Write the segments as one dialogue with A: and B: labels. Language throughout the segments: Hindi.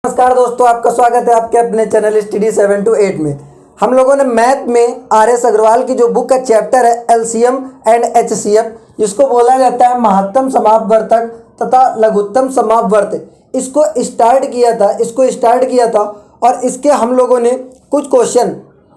A: नमस्कार दोस्तों, आपका स्वागत है आपके अपने चैनल स्टडी 7 to 8 में। हम लोगों ने मैथ में आर.एस. अग्रवाल की जो बुक का चैप्टर है एलसीएम एंड एचसीएफ, जिसको बोला जाता है महत्तम समापवर्तक तथा लघुत्तम समापवर्त, इसको स्टार्ट किया था और इसके हम लोगों ने कुछ क्वेश्चन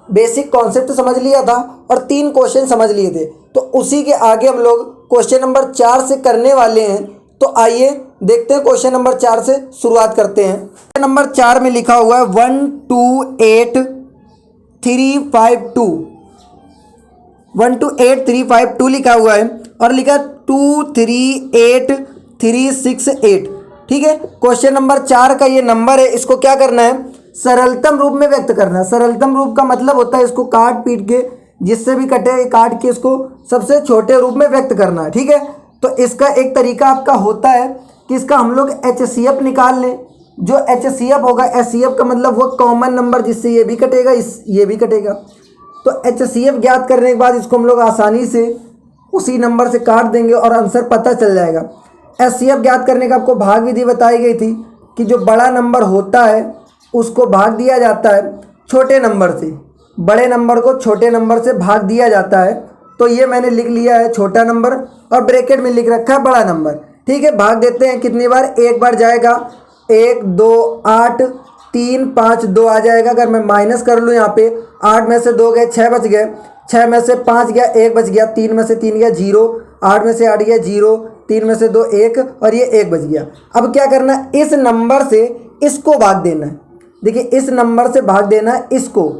A: बेसिक कॉन्सेप्ट समझ लिया था और 3 क्वेश्चन समझ लिए थे। तो उसी के आगे हम लोग क्वेश्चन नंबर 4 से करने वाले हैं। तो आइए देखते हैं, क्वेश्चन नंबर 4 से शुरुआत करते हैं। क्वेश्चन नंबर 4 में लिखा हुआ है 128,352 लिखा हुआ है और लिखा 238,368। ठीक है, क्वेश्चन नंबर 4 का ये नंबर है, इसको क्या करना है, सरलतम रूप में व्यक्त करना है। सरलतम रूप का मतलब होता है इसको काट पीट के, जिससे भी कटे काट के इसको सबसे छोटे रूप में व्यक्त करना है। ठीक है, तो इसका एक तरीका आपका होता है कि इसका हम लोग एचसीएफ निकाल लें। जो एचसीएफ होगा, एचसीएफ का मतलब वो कॉमन नंबर जिससे ये भी कटेगा, ये भी कटेगा। तो एचसीएफ ज्ञात करने के बाद इसको हम लोग आसानी से उसी नंबर से काट देंगे और आंसर पता चल जाएगा। एचसीएफ ज्ञात करने का आपको भाग विधि बताई गई थी कि जो बड़ा नंबर होता है उसको भाग दिया जाता है छोटे नंबर से, बड़े नंबर को छोटे नंबर से भाग दिया जाता है। तो ये मैंने लिख लिया है छोटा नंबर और ब्रैकेट में लिख रखा है बड़ा नंबर। ठीक है, भाग देते हैं कितनी बार, एक बार जाएगा 1 2 8 3 5 2 आ जाएगा। अगर मैं माइनस कर लूँ यहाँ पे, 8 में से 2 गए 6 बच गए, 6 में से 5 गया 1 बच गया, 3 में से 3 गया 0, 8 में से 8 गया 0, 3 में से 2 1 और ये 1 बच गया। अब क्या करना है, इस नंबर से इसको भाग देना है। देखिए, इस नंबर से भाग देना है इसको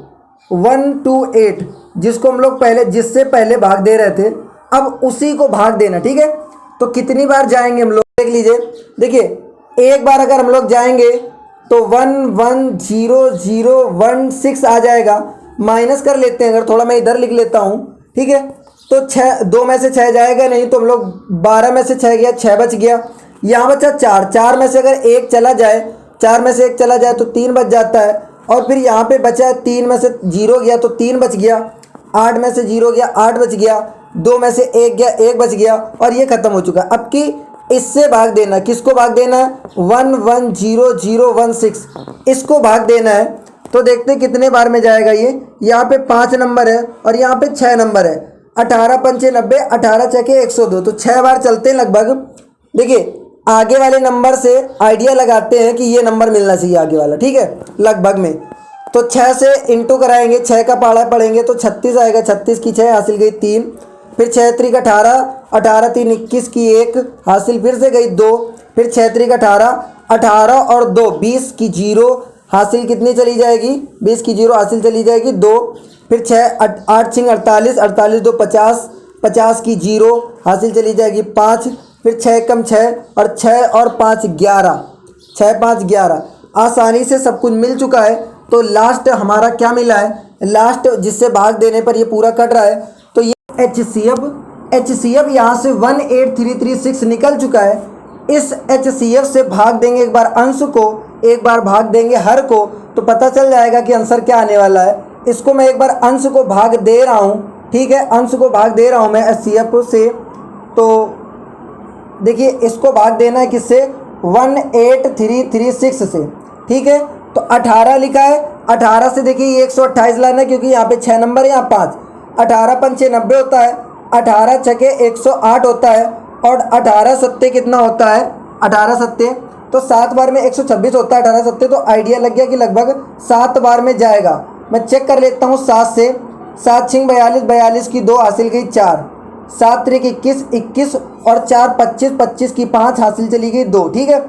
A: 128, जिसको हम लोग जिससे पहले भाग दे रहे थे, अब उसी को भाग देना। ठीक है, तो कितनी बार जाएंगे हम लोग देख लीजिए। देखिए, एक बार अगर हम लोग जाएंगे तो 110,016 आ जाएगा। माइनस कर लेते हैं, अगर थोड़ा मैं इधर लिख लेता हूँ। ठीक है, तो 2 में से 6 जाएगा नहीं, तो हम लोग 12 में से 6 गया, 6 बच गया। यहाँ बचा 4 में से अगर 1 चला जाए, 4 में से 1 चला जाए तो 3 बच जाता है। और फिर यहाँ पे बचा 3 में से 0 गया तो 3 बच गया, 8 में से 0 गया 8 बच गया, 2 में से 1 गया 1 बच गया और ये खत्म हो चुका। अब की इससे भाग देना, किसको भाग देना है, 110,016, इसको भाग देना है। तो देखते हैं कितने बार में जाएगा ये। यहाँ पे 5 नंबर है और यहाँ पे 6 नंबर है। 18 पंचे 90, 18 छके 102, तो 6 बार चलते हैं लगभग। देखिए, आगे वाले नंबर से आइडिया लगाते हैं कि ये नंबर मिलना चाहिए आगे वाला। ठीक है, लगभग में तो 6 से इंटू कराएंगे, 6 का पाड़ा पढ़ेंगे तो 36 आएगा। 36 की 6 हासिल गई 3, फिर 6 त्रिक 18, 18 3 21 की 1 हासिल फिर से गई 2, फिर 6 त्रिक 18, 18 और 2 20 की 0 हासिल कितनी चली जाएगी, 20 की 0 हासिल चली जाएगी 2, फिर 6 8 6 48, 48 2 50, 50 की 0 हासिल चली जाएगी 5, फिर 6 कम 6 और 6 और 5 11, 6 5 11। आसानी से सब कुछ मिल चुका है। तो लास्ट हमारा क्या मिला है, लास्ट जिससे भाग देने पर ये पूरा कट रहा है, तो ये एचसीएफ यहाँ से 18336 निकल चुका है। इस एचसीएफ से भाग देंगे एक बार अंश को, एक बार भाग देंगे हर को, तो पता चल जाएगा कि आंसर क्या आने वाला है। इसको मैं एक बार अंश को भाग दे रहा हूँ। ठीक है, अंश को भाग दे रहा हूँ मैं एचसीएफ से। तो देखिए, इसको भाग देना है किससे, 18336 से। ठीक है, तो 18 लिखा है, 18 से देखिए ये 128 लाना है क्योंकि यहाँ पे 6 नंबर है, यहाँ 5। 18 पंचे 90 होता है, 18 छके 108 होता है और 18 सत्ते कितना होता है, 18 सत्ते तो 7 बार में 126 होता है। 18 सत्ते तो आइडिया लग गया कि लगभग 7 बार में जाएगा। मैं चेक कर लेता हूँ 7 से, 7 6 42, 42 की 2 हासिल गई 4, 7 त्रिक 21, 21 और 4 25, 25 की 5 हासिल चली गई 2। ठीक है,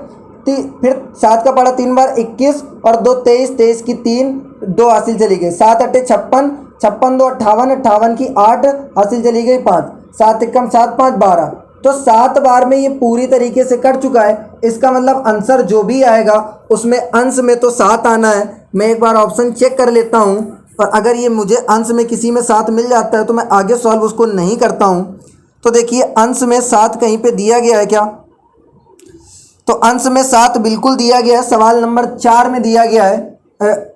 A: फिर 7 का पड़ा 3 बार 21 और 2 23, 23 की 3 2 हासिल चली गई, 7 8 56, 56 2 58, 58 की 8 हासिल चली गई 5, 7 एकम 7 5 12। तो 7 बार में ये पूरी तरीके से कट चुका है। इसका मतलब आंसर जो भी आएगा उसमें अंश में तो 7 आना है। मैं एक बार ऑप्शन चेक कर लेता हूँ और अगर ये मुझे अंश में किसी में 7 मिल जाता है तो मैं आगे सॉल्व उसको नहीं करता हूँ। तो देखिए, अंश में 7 कहीं पे दिया गया है क्या, तो अंश में 7 बिल्कुल दिया गया है। सवाल नंबर 4 में दिया गया है,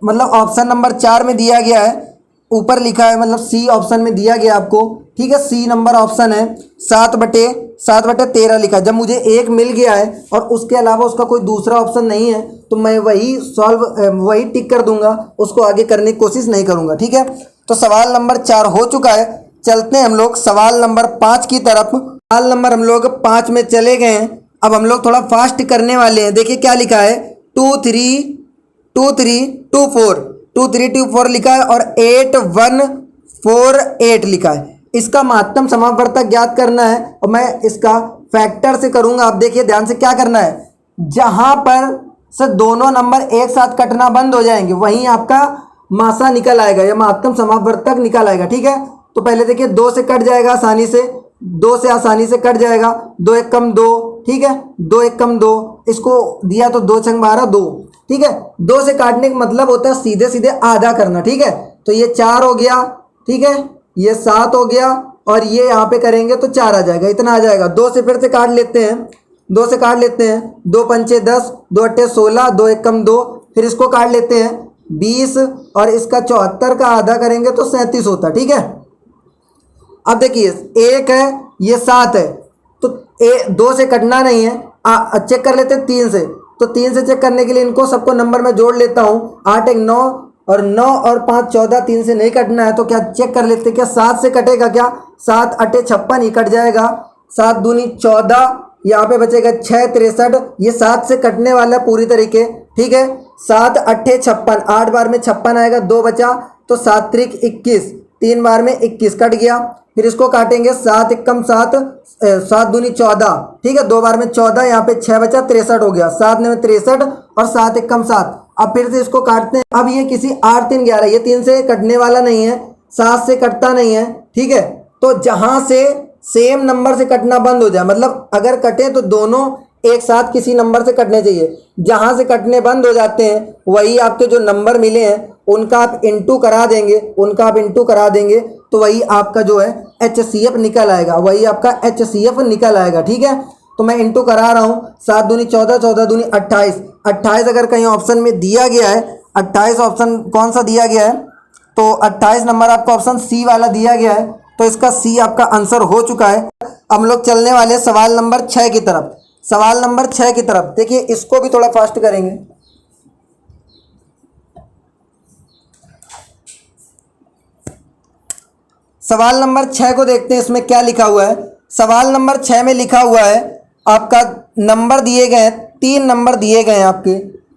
A: मतलब ऑप्शन नंबर 4 में दिया गया है ऊपर लिखा है, मतलब सी ऑप्शन में दिया गया आपको, ठीक है। सी नंबर ऑप्शन है, 7/13 लिखा है। जब मुझे एक मिल गया है और उसके अलावा उसका कोई दूसरा ऑप्शन नहीं है तो मैं वही टिक कर दूंगा, उसको आगे करने की कोशिश नहीं करूंगा, ठीक है। तो सवाल नंबर 4 हो चुका है। चलते हैं हम लोग सवाल नंबर 5 की तरफ। सवाल नंबर हम लोग 5 में चले गए हैं। अब हम लोग थोड़ा फास्ट करने वाले हैं। देखिए क्या लिखा है, 2324 लिखा है और 8148 लिखा है। इसका महत्तम समापवर्तक ज्ञात करना है और मैं इसका फैक्टर से करूंगा। आप देखिए ध्यान से क्या करना है, जहां पर से दोनों नंबर एक साथ कटना बंद हो जाएंगे वहीं आपका मासा निकल आएगा या महत्तम समापवर्तक निकल आएगा, ठीक है। तो पहले देखिए 2 से कट जाएगा आसानी से, 2 से आसानी से कट जाएगा, 2 1 कम 2, ठीक है, 2 1 कम 2, इसको दिया तो 2 छंग 12 2, ठीक है। 2 से काटने का मतलब होता है सीधे सीधे आधा करना, ठीक है। तो ये 4 हो गया, ठीक है, ये 7 हो गया और ये यहाँ पे करेंगे तो 4 आ जाएगा, इतना आ जाएगा। 2 से फिर से काट लेते हैं, 2 से काट लेते हैं, 2 पंचे 10, 2 अट्ठे 16, 2 1 कम 2, फिर इसको काट लेते हैं 20 और इसका 74 का आधा करेंगे तो 37 होता है, ठीक है। अब देखिए 1 है, ये 7 है, तो 2 से कटना नहीं है। चेक कर लेते हैं 3 से, तो 3 से चेक करने के लिए इनको सबको नंबर में जोड़ लेता हूँ। 8 1 9 और 9 और 5 14, 3 से नहीं कटना है तो क्या चेक कर लेते हैं, क्या 7 से कटेगा क्या, 7 8 56 ही कट जाएगा, 7 दूनी 14, यहाँ पे बचेगा 6 63, ये 7 से कटने वाला पूरी तरीके, ठीक है। 7 8 56, 8 बार में 56 आएगा, 2 बचा तो 7 3 21, 3 बार में 21 कट गया। फिर इसको काटेंगे 7 1 कम 7, 7 दूनी 14, ठीक है, 2 बार में 14, यहाँ पे 6 बचा 63 हो गया, 7 9 63 और 7 1 कम 7। अब फिर से इसको काटते हैं। अब ये किसी 8 3 11, ये 3 से कटने वाला नहीं है, 7 से कटता नहीं है, ठीक है। तो जहां से सेम नंबर से कटना बंद हो जाए, मतलब अगर कटे तो दोनों एक साथ किसी नंबर से कटने चाहिए। जहां से कटने बंद हो जाते हैं वही आपके जो नंबर मिले हैं उनका आप इंटू करा देंगे, तो वही आपका जो है HCF निकल आएगा, वही आपका HCF निकल आएगा, ठीक है। तो मैं इंटू करा रहा हूँ, 7 दूनी 14, 14 दूनी 28, 28 अगर कहीं ऑप्शन में दिया गया है, 28 ऑप्शन कौन सा दिया गया है, तो 28 नंबर आपका ऑप्शन सी वाला दिया गया है, तो इसका सी आपका आंसर हो चुका है। हम लोग चलने वाले सवाल नंबर 6 की तरफ। सवाल नंबर 6 की तरफ देखिए, इसको भी थोड़ा फास्ट करेंगे। सवाल नंबर 6 को देखते हैं, इसमें क्या लिखा हुआ है। सवाल नंबर 6 में लिखा हुआ है आपका नंबर दिए गए हैं, 3 नंबर दिए गए हैं आपके,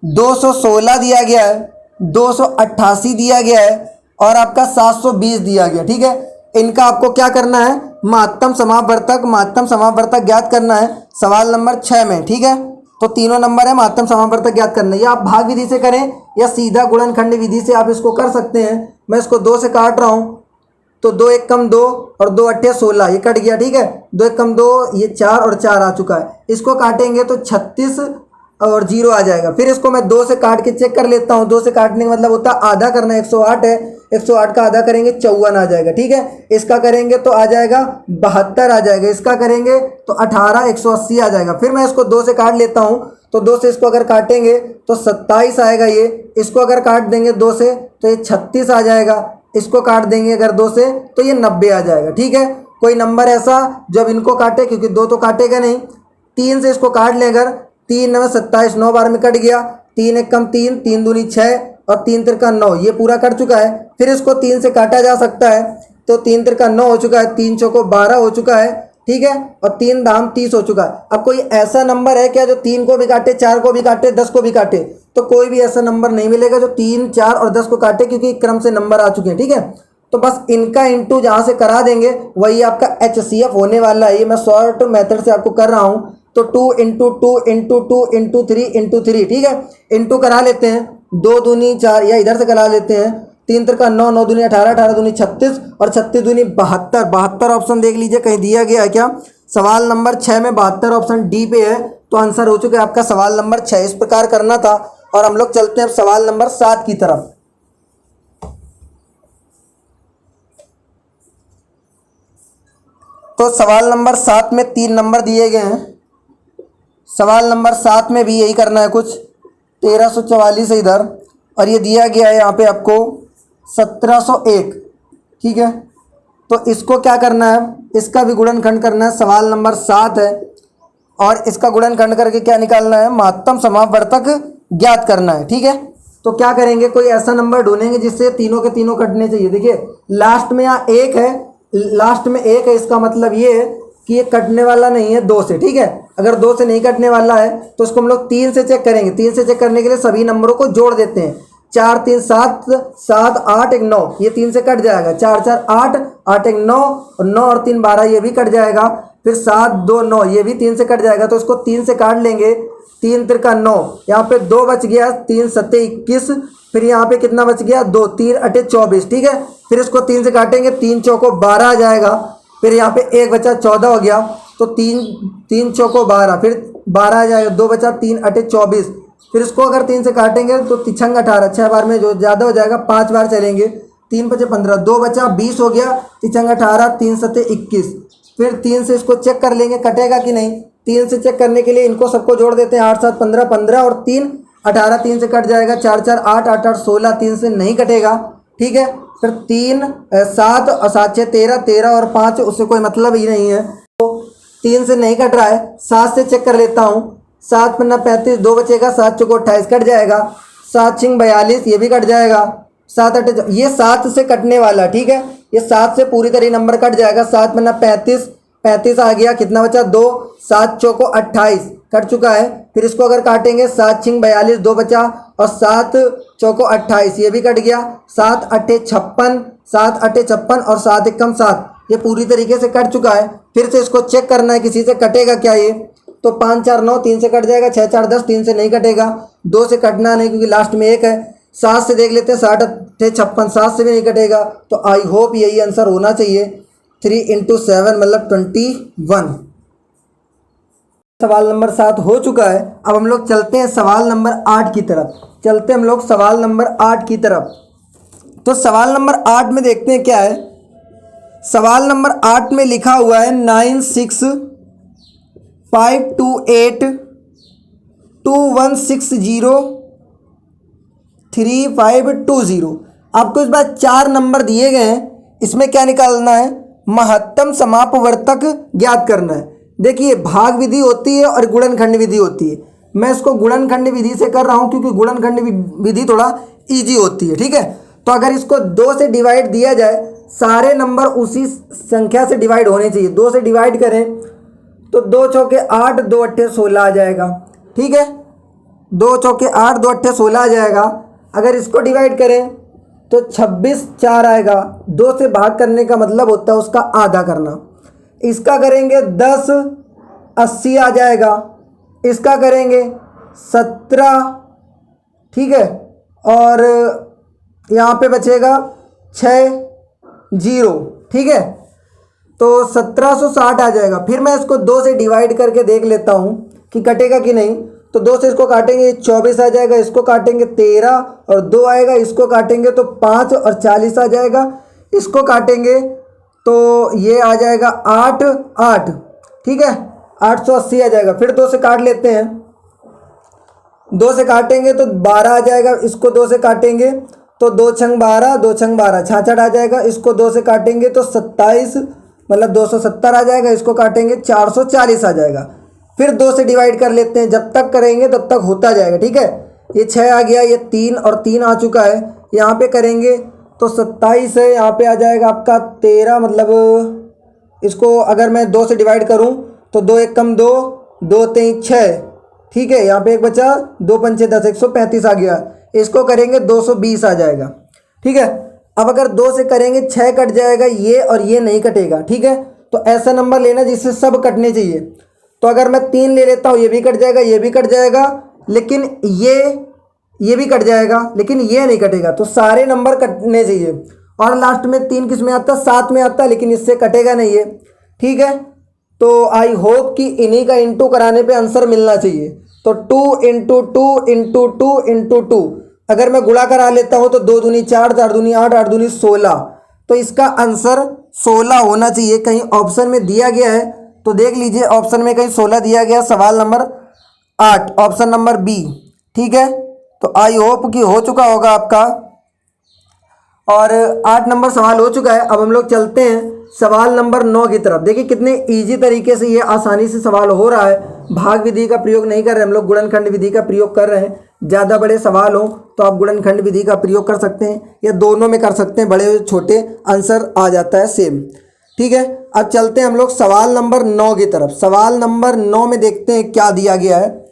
A: 216 दिया गया है, 288 दिया गया है और आपका 720 दिया गया, ठीक है। इनका आपको क्या करना है, महत्तम समापवर्तक ज्ञात करना है सवाल नंबर 6 में, ठीक है। तो तीनों नंबर है, महत्तम समापवर्तक ज्ञात करना है। या आप भाग विधि से करें या सीधा गुणनखंड विधि से आप इसको कर सकते हैं। मैं इसको 2 से काट रहा हूँ, तो 2 1 कम 2 और 2 अट्ठे 16, ये कट गया, ठीक है। 2 1 कम 2, ये 4 और 4 आ चुका है। इसको काटेंगे तो 36 और 0 आ जाएगा। फिर इसको मैं 2 से काट के चेक कर लेता हूँ। 2 से काटने का मतलब होता है आधा करना, 108 है, 108 का आधा करेंगे 54 आ जाएगा, ठीक है। इसका करेंगे तो आ जाएगा 72 आ जाएगा, इसका करेंगे तो 18 180 आ जाएगा। फिर मैं इसको 2 से काट लेता हूँ, तो 2 से इसको अगर काटेंगे तो 27 आएगा। ये इसको अगर काट देंगे 2 से तो ये 36 आ जाएगा। इसको काट देंगे अगर 2 से तो ये 90 आ जाएगा, ठीक है। कोई नंबर ऐसा जब इनको काटे, क्योंकि 2 तो काटेगा नहीं, 3 से इसको काट लें अगर, 3 9 27, 9 बार में कट गया, 3 1 कम 3, 3 दूनी 6 और 3 3 9, ये पूरा कट चुका है। फिर इसको 3 से काटा जा सकता है, तो 3 3 9 हो चुका है, 3 चौको 12 हो चुका है, ठीक है, और 3 दाम 30 हो चुका है। अब कोई ऐसा नंबर है क्या जो 3 को भी काटे, 4 को भी काटे, 10 को भी काटे, तो कोई भी ऐसा नंबर नहीं मिलेगा जो 3 4 और 10 को काटे, क्योंकि क्रम से नंबर आ चुके हैं, ठीक है। तो बस इनका इंटू जहाँ से करा देंगे वही आपका HCF होने वाला है। ये मैं शॉर्ट मेथड से आपको कर रहा हूँ। तो 2 इंटू 2 इंटू 2 इंटू 3 इंटू 3, ठीक है। इंटू करा लेते हैं, 2 दूनी 4, या इधर से करा लेते हैं, 3 3 9, 9 दूनी 18, 18 दूनी 36 और 36 दूनी 72। 72 ऑप्शन देख लीजिए कहीं दिया गया है क्या। सवाल नंबर 6 में 72 ऑप्शन डी पे है, तो आंसर हो चुका है आपका सवाल नंबर 6। इस प्रकार करना था। और हम लोग चलते हैं अब सवाल नंबर 7 की तरफ। तो सवाल नंबर 7 में 3 नंबर दिए गए हैं। सवाल नंबर 7 में भी यही करना है कुछ, 1344 है इधर, और ये दिया गया है यहाँ पे आपको 1701, ठीक है। तो इसको क्या करना है, इसका भी गुणनखंड करना है, सवाल नंबर 7 है। और इसका गुणनखंड करके क्या निकालना है, महत्तम समापवर्तक ज्ञात करना है, ठीक है। तो क्या करेंगे, कोई ऐसा नंबर ढूंढेंगे जिससे तीनों के तीनों कटने चाहिए। देखिए लास्ट में यहाँ 1 है, लास्ट में 1 है, इसका मतलब ये है कि ये कटने वाला नहीं है 2 से, ठीक है। अगर 2 से नहीं कटने वाला है तो इसको हम लोग 3 से चेक करेंगे। 3 से चेक करने के लिए सभी नंबरों को जोड़ देते हैं। 4 3 7, 7 8 1 9, ये 3 से कट जाएगा। 4 4 8, 8 1 9, और 9 और 3 12, ये भी कट जाएगा। फिर 7 2 9, ये भी 3 से कट जाएगा। तो इसको 3 से काट लेंगे। 3 3 9, यहाँ पे 2 बच गया, 3 7 21, फिर यहाँ पे कितना बच गया, 2 3 8 24, ठीक है। फिर इसको 3 से काटेंगे, 3 चौको 12 आ जाएगा। फिर यहाँ पे 1 बचा, 14 हो गया। तो 3 चौको 12, फिर 12 आ जाएगा। 2 बचा, 3 8 24, फिर इसको अगर 3 से काटेंगे तो 6 18, 6 बार में जो ज़्यादा हो जाएगा 5 बार चलेंगे। 3 5 15, 2 बचा 20 हो गया। 6 18, 3 7 21, फिर 3 से इसको चेक कर लेंगे कटेगा कि नहीं। 3 से चेक करने के लिए इनको सबको जोड़ देते हैं। 8 7 15, 15 और 3 18, 3 से कट जाएगा। 4 4 8, 8 8 16, 3 से नहीं कटेगा, ठीक है। फिर 3 7 और 7 6 13, 13 और 5, उससे कोई मतलब ही नहीं है, तो 3 से नहीं कट रहा है। 7 से चेक कर लेता हूँ। 7 15 35, 2 बचेगा। 7 चौको 28, कट जाएगा। 7 6 42, ये भी कट जाएगा। 7 8, ये 7 से कटने वाला, ठीक है। ये 7 से पूरी तरह नंबर कट जाएगा। 7 15 35, 35 आ गया। कितना बचा, 2। 7 चौको 28, कट चुका है। फिर इसको अगर काटेंगे, 7 6 42, 2 बचा, और 7 चौको 28, ये भी कट गया। 7 8 56, 7 8 56 और 7 1 7, ये पूरी तरीके से कट चुका है। फिर से इसको चेक करना है किसी से कटेगा क्या ये। तो 5 4 9, 3 से कट जाएगा। 6 4 10, 3 से नहीं कटेगा। 2 से कटना नहीं क्योंकि लास्ट में 1 है। 7 से देख लेते हैं। 7 8 56, 7 से भी नहीं कटेगा। तो आई होप यही आंसर होना चाहिए। 3 × 7 मतलब 21। सवाल नंबर 7 हो चुका है। अब हम लोग चलते हैं सवाल नंबर 8 की तरफ। चलते हैं हम लोग सवाल नंबर 8 की तरफ। तो सवाल नंबर 8 में देखते हैं क्या है। सवाल नंबर 8 में लिखा हुआ है 965282160352 आपको इस बार 4 नंबर दिए गए हैं। इसमें क्या निकालना है, महत्तम समापवर्तक ज्ञात करना है। देखिए भाग विधि होती है और गुणनखंड विधि होती है। मैं इसको गुणनखंड विधि से कर रहा हूँ क्योंकि गुणनखंड विधि थोड़ा इजी होती है, ठीक है। तो अगर इसको 2 से डिवाइड दिया जाए, सारे नंबर उसी संख्या से डिवाइड होने चाहिए। 2 से डिवाइड करें तो 2 चौके 8, 2 अट्ठे 16 आ जाएगा, ठीक है। 2 चौके 8, 2 अट्ठे 16 आ जाएगा। अगर इसको डिवाइड करें तो 26 4 आएगा। 2 से भाग करने का मतलब होता है उसका आधा करना। इसका करेंगे 10 80 आ जाएगा। इसका करेंगे 17, ठीक है। और यहाँ पे बचेगा 6 0, ठीक है। तो 1760 आ जाएगा। फिर मैं इसको 2 से डिवाइड करके देख लेता हूँ कि कटेगा कि नहीं। तो 2 से इसको काटेंगे 24 आ जाएगा। इसको काटेंगे 13 और 2 आएगा। इसको काटेंगे तो 5 और 40 आ जाएगा। इसको काटेंगे तो ये आ जाएगा 8 8, ठीक है। 880 आ जाएगा। फिर 2 से काट लेते हैं। 2 से काटेंगे तो 12 आ जाएगा। इसको 2 से काटेंगे तो 2 छंग 12, 2 छंग 12 66 आ जाएगा। इसको 2 से काटेंगे तो 27 मतलब 270 आ जाएगा। इसको काटेंगे 440 आ जाएगा। फिर 2 से डिवाइड कर लेते हैं। जब तक करेंगे तब तक होता जाएगा, ठीक है। ये 6 आ गया, ये 3 और 3 आ चुका है। यहाँ पे करेंगे तो 27 है, यहाँ पे आ जाएगा आपका 13 मतलब इसको अगर मैं 2 से डिवाइड करूँ तो 2 1 कम 2, 2 3 6, ठीक है। यहाँ पे 1 बचा, 2 पंचे 10, 135 आ गया। इसको करेंगे 220 आ जाएगा, ठीक है। अब अगर 2 से करेंगे 6 कट जाएगा, ये और ये नहीं कटेगा, ठीक है। तो ऐसा नंबर लेना जिससे सब कटने चाहिए। तो अगर मैं 3 ले लेता हूँ, ये भी कट जाएगा, ये भी कट जाएगा, लेकिन ये भी कट जाएगा, लेकिन ये नहीं कटेगा। तो सारे नंबर कटने चाहिए। और लास्ट में 3 किस में आता है, 7 में आता है, लेकिन इससे कटेगा नहीं है, ठीक है। तो आई होप कि इन्हीं का इंटू कराने पे आंसर मिलना चाहिए। तो 2 × 2 × 2 × 2 अगर मैं गुणा करा लेता हूँ तो 2 दूनी 4, 4 दूनी 8, 8 दूनी 16। तो इसका आंसर 16 होना चाहिए। कहीं ऑप्शन में दिया गया है तो देख लीजिए, ऑप्शन में कहीं 16 दिया गया। सवाल नंबर 8 ऑप्शन नंबर बी, ठीक है। तो आई होप कि हो चुका होगा आपका। और 8 नंबर सवाल हो चुका है। अब हम लोग चलते हैं सवाल नंबर 9 की तरफ। देखिए कितने इजी तरीके से ये आसानी से सवाल हो रहा है। भाग विधि का प्रयोग नहीं कर रहे हम लोग, गुणनखंड विधि का प्रयोग कर रहे हैं। ज़्यादा बड़े सवाल हो तो आप गुणनखंड विधि का प्रयोग कर सकते हैं या दोनों में कर सकते हैं, बड़े छोटे आंसर आ जाता है सेम। ठीक है, अब चलते हैं हम लोग सवाल नंबर 9 की तरफ। सवाल नंबर 9 में देखते हैं क्या दिया गया है।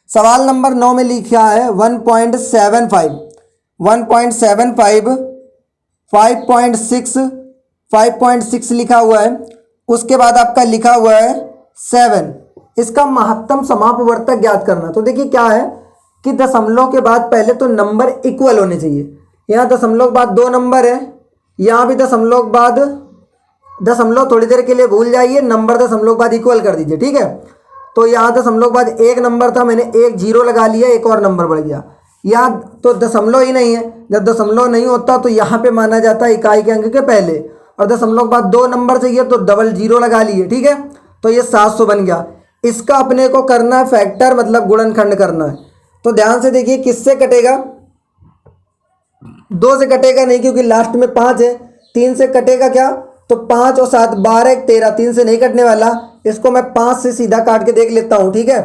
A: सवाल नंबर 9 में लिखा है 1.75 5.6 5.6 लिखा हुआ है। उसके बाद आपका लिखा हुआ है 7। इसका महत्तम समापवर्तक ज्ञात करना। तो देखिए क्या है कि दशमलव के बाद पहले तो नंबर इक्वल होने चाहिए। यहाँ दशमलव के बाद 2 नंबर है, यहाँ भी दशमलव के बाद दशमलव थोड़ी देर के लिए भूल जाइए, नंबर दशमलव के बाद इक्वल कर दीजिए। ठीक है, तो यहाँ दशमलव के बाद 1 नंबर था, मैंने 1 0 लगा लिया, एक और नंबर बढ़ गया। यहाँ तो दशमलव ही नहीं है, जब दशमलव नहीं होता तो यहाँ पे माना जाता है इकाई के अंक के पहले, और दशमलव के बाद 2 नंबर चाहिए तो डबल 0 लगा लिए। ठीक है, तो ये 700 बन गया। इसका अपने को करना है फैक्टर, मतलब गुणनखंड करना है। तो ध्यान से देखिए किससे कटेगा, 2 से कटेगा नहीं क्योंकि लास्ट में 5 है। 3 से कटेगा क्या, तो 5 और 7 12 13, 3 से नहीं कटने वाला। इसको मैं 5 से सीधा काट के देख लेता हूँ। ठीक है,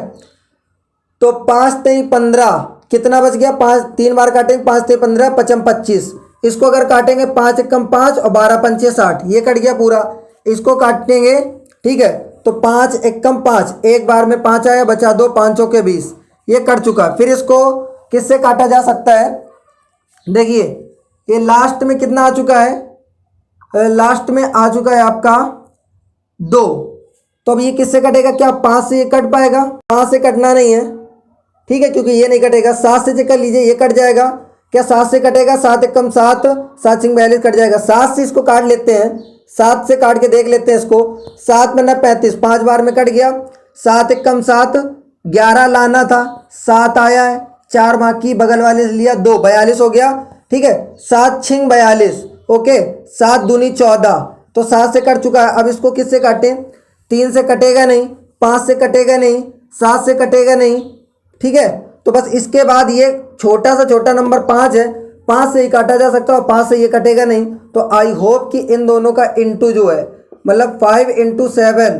A: तो 5 3 15, कितना बच गया, 5 3 बार काटेंगे, 5 3 15 55 25। इसको अगर काटेंगे 5 एकम 5 और 12 पंचे 60, ये कट गया पूरा। इसको काटेंगे, ठीक है, तो 5 एकम 5, एक बार में 5 आया, बचा 2, 5 चौके 20, ये कट चुका। फिर इसको किससे काटा जा सकता है, देखिए ये लास्ट में कितना आ चुका है, लास्ट में आ चुका है आपका 2। तो अब ये किससे कटेगा, क्या 5 से ये कट पाएगा, 5 से कटना नहीं है। ठीक है, क्योंकि ये नहीं कटेगा। 7 से चेक कर लीजिए, ये कट जाएगा। क्या 7 से कटेगा, 7 एकम 7, 7 सिंह 42 कट जाएगा। 7 से इसको काट लेते हैं, 7 से काट के देख लेते हैं इसको। 7 में 35, 5 बार में कट गया। 7 एकम 7, 11 लाना था, 7 आया है, 4 बाकी बगल वाले से लिया, 2 42 हो गया। ठीक है, 7 छिंग 42, ओके, 7 दूनी 14, तो 7 से कट चुका है। अब इसको किससे काटें, 3 से कटेगा नहीं, 5 से कटेगा नहीं, 7 से कटेगा नहीं। ठीक है, तो बस इसके बाद ये छोटा सा छोटा नंबर 5 है, 5 से ही काटा जा सकता है और 5 से ये कटेगा नहीं। तो आई होप कि इन दोनों का इंटू जो है, मतलब 5 × 7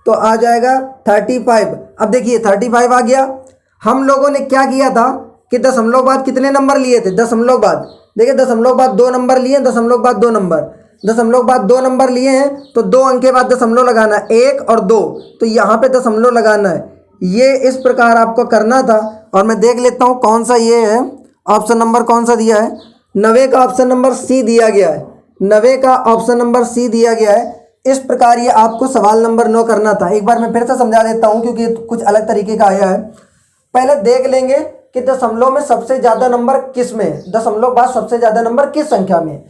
A: तो आ जाएगा 35। अब देखिए 35 आ गया। हम लोगों ने क्या किया था कि दशमलव बाद कितने नंबर लिए थे, दशमलव बाद, देखिए दशमलव बाद 2 नंबर लिए, दशमलव बाद 2 नंबर, दशमलव बाद 2 नंबर लिए हैं तो 2 अंक के बाद दशमलव लगाना है, 1 और 2, तो यहाँ पे दशमलव लगाना है। ये इस प्रकार आपको करना था। और मैं देख लेता हूँ कौन सा ये है, ऑप्शन नंबर कौन सा दिया है, 90 का ऑप्शन नंबर सी दिया गया है। 90 का ऑप्शन नंबर सी दिया गया है। इस प्रकार ये आपको सवाल नंबर 9 करना था। एक बार मैं फिर से समझा देता हूँ क्योंकि कुछ अलग तरीके का आया है। पहले देख लेंगे कि दशमलव में सबसे ज़्यादा नंबर किस में है, दशमलव बाद सबसे ज़्यादा नंबर किस संख्या में,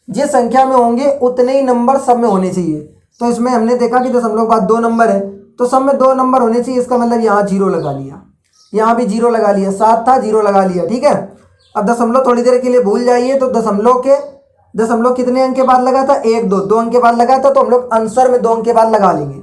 A: जिस संख्या में होंगे उतने ही नंबर सब में होने चाहिए। तो इसमें हमने देखा कि दशमलव बाद 2 नंबर है तो सब में 2 नंबर होने चाहिए। इसका मतलब यहाँ 0 लगा लिया, यहाँ भी 0 लगा लिया, 7 था 0 लगा लिया। ठीक है, अब दशमलव थोड़ी देर के लिए भूल जाइए। तो दशमलव कितने अंक के बाद लगा था, 1 2 अंक के बाद लगा था, तो हम लोग आंसर में 2 अंक के बाद लगा लेंगे।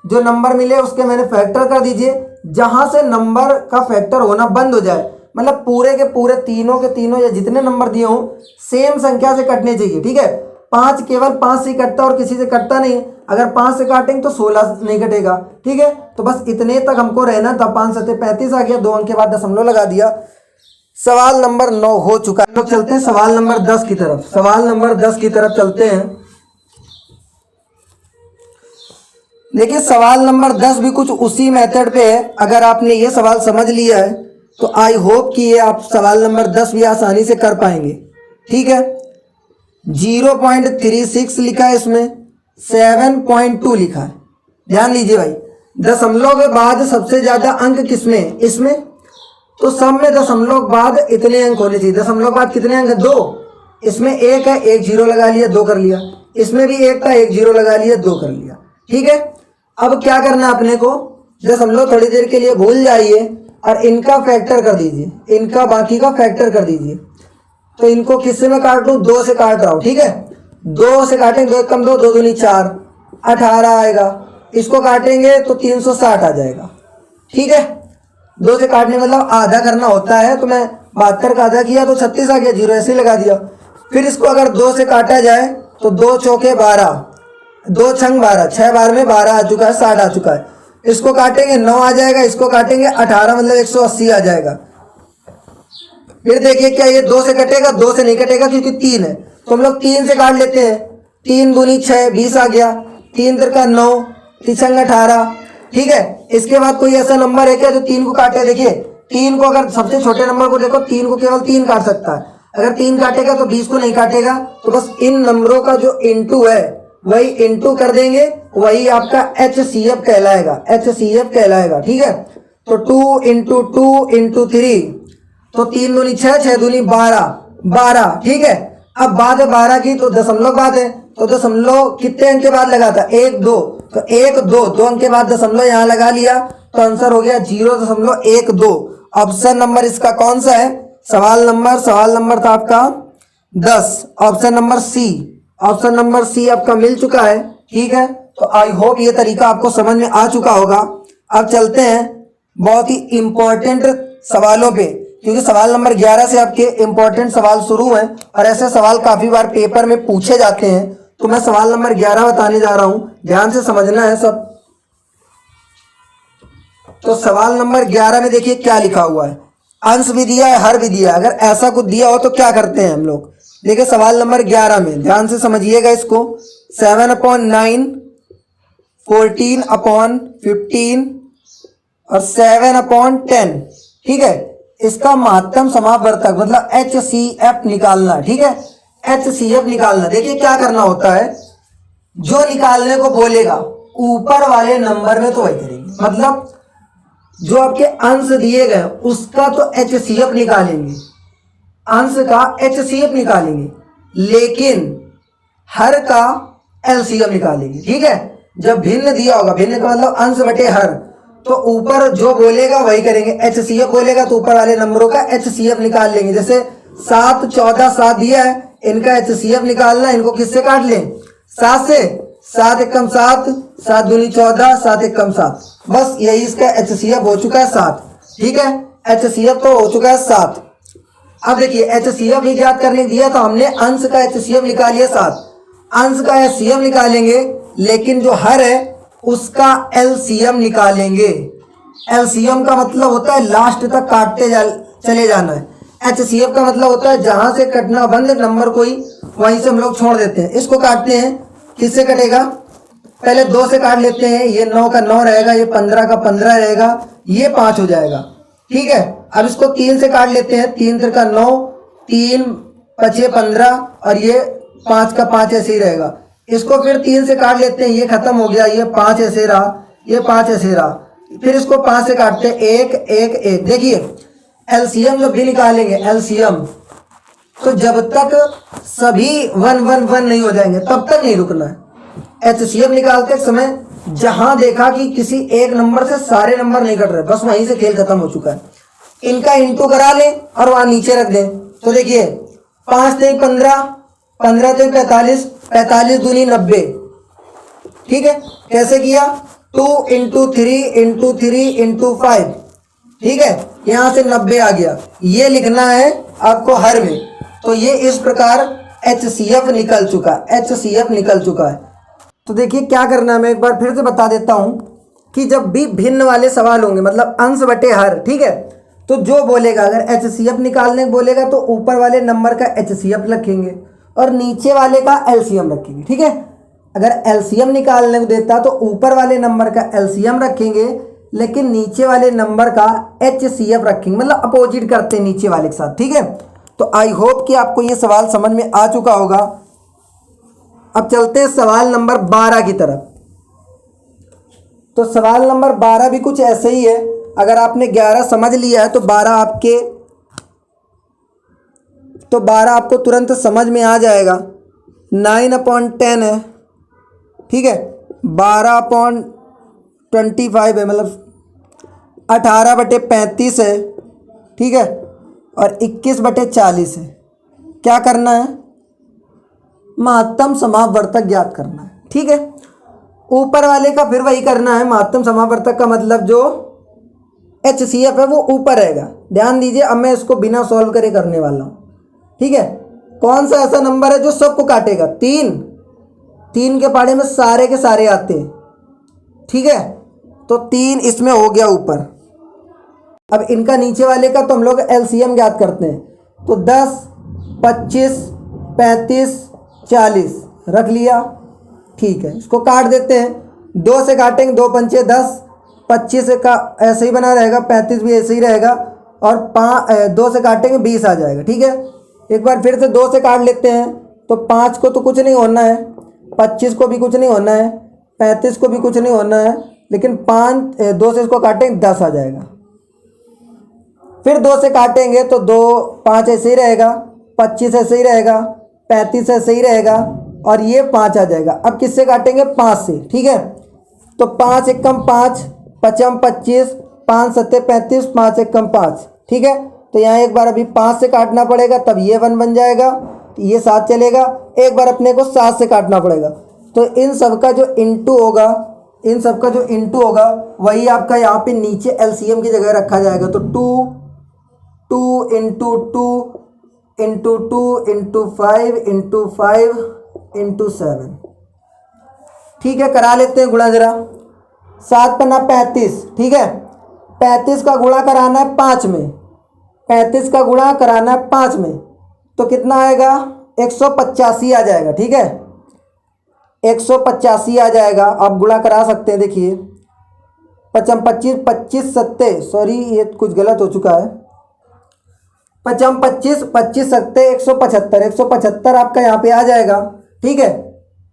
A: जो नंबर मिले उसके मैंने फैक्टर कर दीजिए। जहाँ से नंबर का फैक्टर होना बंद हो जाए, मतलब पूरे के पूरे तीनों के तीनों या जितने नंबर दिए हों सेम संख्या से कटने चाहिए। ठीक है, 5 केवल 5 से कटता और किसी से कटता नहीं। अगर 5 से काटेंगे तो 16 नहीं कटेगा। ठीक है, तो बस इतने तक हमको रहना था। 5 7 35 आ गया, 2 अंक के बाद दशमलव लगा दिया। सवाल नंबर 9 हो चुका है। लोग चलते हैं सवाल नंबर 10 की तरफ। सवाल नंबर 10 की तरफ चलते हैं। देखिए सवाल नंबर 10 भी कुछ उसी मेथड पे है। अगर आपने ये सवाल समझ लिया है तो आई होप कि ये आप सवाल नंबर 10 भी आसानी से कर पाएंगे। ठीक है, 0.36 लिखा है, इसमें 7.2 लिखा है। ध्यान लीजिए भाई, दशमलव के बाद सबसे ज्यादा अंक किसमें है, इसमें। तो सब में दशमलव के बाद इतने अंक होने चाहिए। दशमलव के बाद कितने अंक है, 2। इसमें 1 है, 1 0 लगा लिया, 2 कर लिया। इसमें भी 1 था, 1 0 लगा लिया, 2 कर लिया। ठीक है, अब क्या करना है अपने को, दशमलव थोड़ी देर के लिए भूल जाइए और इनका फैक्टर कर दीजिए, इनका बाकी का फैक्टर कर दीजिए। तो इनको किससे मैं काट लूँ, 2 से काट रहा हूँ। ठीक है, 2 से काटेंगे, 2 कम 2 2 दूनी 4, 18 आएगा। इसको काटेंगे तो 360 आ जाएगा। ठीक है, 2 से काटने मतलब आधा करना होता है, तो मैं 72 का आधा किया तो 36 आ गया, 0 ऐसे ही लगा दिया। फिर इसको अगर 2 से काटा जाए तो 2 चौके 12, 2 छंग 12, 6 बार में 12 आ चुका है, 60 आ चुका है। इसको काटेंगे 9 आ जाएगा, इसको काटेंगे 18 मतलब 180 आ जाएगा। फिर देखिए क्या ये 2 से कटेगा? 2 से नहीं कटेगा क्योंकि 3 है, तो हम लोग 3 से काट लेते हैं। 3 दूनी 6, 20 आ गया। 3 तिरका 9, 3 18, ठीक है। इसके बाद कोई ऐसा नंबर है क्या जो 3 को काटे? देखिए 3 को अगर सबसे छोटे नंबर को देखो, 3 को केवल 3 काट सकता है। अगर 3 काटेगा तो 20 को नहीं काटेगा, तो बस इन नंबरों का जो इंटू है वही इंटू कर देंगे, वही आपका HCF कहलाएगा, HCF कहलाएगा, ठीक है। तो 2 इंटू 2 इंटू 3, तो 3 दूनी 6, 6 दूनी 12, 12, ठीक है। अब बात है 12 की, तो दशमलव बात है, तो दशमलव कितने अंक के बाद लगा था? 1 2, तो 1 2, 2 अंक के बाद दशमलव यहाँ लगा लिया, तो आंसर हो गया 0.12। ऑप्शन नंबर इसका कौन सा है? सवाल नंबर था आपका 10, option number C. Option number C आपका मिल चुका है, ठीक है। तो आई होप ये तरीका आपको समझ में आ चुका होगा। अब चलते हैं बहुत ही इंपॉर्टेंट सवालों पे, क्योंकि सवाल नंबर 11 से आपके इंपॉर्टेंट सवाल शुरू हैं और ऐसे सवाल काफी बार पेपर में पूछे जाते हैं। तो मैं सवाल नंबर 11 बताने जा रहा हूं, ध्यान से समझना है सब। तो सवाल नंबर 11 में देखिए क्या लिखा हुआ है, अंश भी दिया है, हर भी दिया है। अगर ऐसा कुछ दिया हो तो क्या करते हैं हम लोग? देखिए सवाल नंबर 11 में ध्यान से समझिएगा इसको। 7/9, 14/15 और 7/10, ठीक है। इसका महत्तम समापवर्तक मतलब HCF निकालना, ठीक है। HCF निकालना, देखिए क्या करना होता है, जो निकालने को बोलेगा ऊपर वाले नंबर में तो वही करेंगे। मतलब जो आपके अंश दिए गए उसका तो HCF निकालेंगे, अंश का HCF निकालेंगे, लेकिन हर का LCM निकालेंगे, ठीक है। जब भिन्न दिया होगा, भिन्न का मतलब अंश बटे हर, तो ऊपर जो बोलेगा वही करेंगे। HCF बोलेगा तो ऊपर वाले नंबरों का HCF निकाल लेंगे। जैसे 7 14 7 दिया है, इनका HCF निकालना, इनको किससे काट लें? 7 से। 7 एकम 7, 7 दूनी 14, 7 एकम 7, बस यही इसका HCF हो चुका है 7, ठीक है। HCF तो हो चुका है 7। अब देखिए HCF ही ज्ञात करने दिया, तो हमने अंश का HCF निकाल लिया 7, अंश का HCF निकालेंगे, लेकिन जो हर है उसका LCM निकालेंगे। LCM का मतलब होता है लास्ट तक काटते चले जाना है। HCF का मतलब होता है जहां से कटना बंद नंबर कोई, वहीं से हम लोग छोड़ देते हैं। इसको काटते हैं, किससे कटेगा? पहले 2 से काट लेते हैं, ये 9 का 9 रहेगा, ये 15 का 15 रहेगा, ये 5 हो जाएगा, ठीक है। अब इसको 3 से काट लेते हैं, 3 तिरका 9, 3 5 15 और ये 5 का 5 ऐसे ही रहेगा। इसको फिर 3 से काट लेते हैं, ये खत्म हो गया, ये 5 ऐसे रहा, ये 5 ऐसे रहा। फिर इसको 5 से काटते हैं, 1 1 1। देखिए LCM जब भी निकालेंगे, LCM तो जब तक सभी 1 1 1 नहीं हो जाएंगे तब तक नहीं रुकना है। HCF निकालते समय जहां देखा कि किसी एक नंबर से सारे नंबर नहीं कट रहे, बस वहीं से खेल खत्म हो चुका है। इनका इंटू करा लें और वहां नीचे रख दें। तो देखिए 5 3 15, 15 3 45, 45 दूनी 90, ठीक है। कैसे किया? 2 इंटू 3 इंटू 3 इंटू 5, ठीक है। यहां से 90 आ गया, ये लिखना है आपको हर में। तो ये इस प्रकार HCF निकल चुका, HCF निकल चुका है। तो देखिए क्या करना है, मैं एक बार फिर से बता देता हूं कि जब भी भिन्न वाले सवाल होंगे, मतलब अंश बटे हर, ठीक है, तो जो बोलेगा अगर HCF निकालने को बोलेगा तो ऊपर वाले नंबर का HCF रखेंगे और नीचे वाले का LCM रखेंगे, ठीक है। अगर LCM निकालने को देता तो ऊपर वाले नंबर का LCM रखेंगे, लेकिन नीचे वाले नंबर का HCF रखेंगे, मतलब अपोजिट करते हैं नीचे वाले के साथ, ठीक है। तो आई होप कि आपको ये सवाल समझ में आ चुका होगा। अब चलते हैं सवाल नंबर 12 की तरफ। तो सवाल नंबर 12 भी कुछ ऐसे ही है। अगर आपने 11 समझ लिया है तो 12 आपको तुरंत समझ में आ जाएगा। 9/10 है, ठीक है। 12/25 है, मतलब 18/35 है, ठीक है। और 21/40 है। क्या करना है? महत्तम समापवर्तक ज्ञात करना है, ठीक है। ऊपर वाले का फिर वही करना है। महत्तम समापवर्तक का मतलब जो HCF है वो ऊपर रहेगा। ध्यान दीजिए, अब मैं इसको बिना सॉल्व करे करने वाला हूँ, ठीक है। कौन सा ऐसा नंबर है जो सबको काटेगा? 3। 3 के पहाड़े में सारे के सारे आते हैं, ठीक है। तो 3 इसमें हो गया ऊपर। अब इनका नीचे वाले का तो हम लोग एलसीएम ज्ञात करते हैं। तो 10, 25, 35, 40 रख लिया, ठीक है। इसको काट देते हैं, 2 से काटेंगे, 2 पंचे 10, 25 का ऐसे ही बना रहेगा, 35 भी ऐसे ही रहेगा, और 2 से काटेंगे 20 आ जाएगा, ठीक है। एक बार फिर से 2 से काट लेते हैं, तो 5 को तो कुछ नहीं होना है, 25 को भी कुछ नहीं होना है, 35 को भी कुछ नहीं होना है, लेकिन 2 से इसको काटेंगे 10 आ जाएगा। फिर 2 से काटेंगे तो 2, 5 ऐसे ही रहेगा, 25 ऐसे ही रहेगा, 35 ऐसे ही रहेगा, और ये 5 आ जाएगा। अब किससे काटेंगे? 5 से, ठीक है। तो 5 एकम 5, 5 25, 5 7 35, 5 एकम 5, ठीक है। तो यहाँ एक बार अभी 5 से काटना पड़ेगा, तब ये 1 बन जाएगा, ये 7 चलेगा। एक बार अपने को 7 से काटना पड़ेगा, तो इन सब का जो इंटू होगा, इन सब का जो इंटू होगा वही आपका यहाँ पे नीचे एलसीएम की जगह रखा जाएगा। तो 2 2 into 2 into 2 into 5 into 5 into 7, ठीक है। करा लेते हैं गुणा जरा। 7 पन्ना 35, ठीक है। 35 का गुणा कराना है 5 में, 35 का गुणा कराना है 5 में, तो कितना आएगा? 185 आ जाएगा, ठीक है। 185 आ जाएगा। आप गुणा करा सकते हैं, देखिए 5 25, 25 7, सॉरी ये कुछ गलत हो चुका है। 5 25, 25 7 175, 175 आपका यहाँ पे आ जाएगा, ठीक है।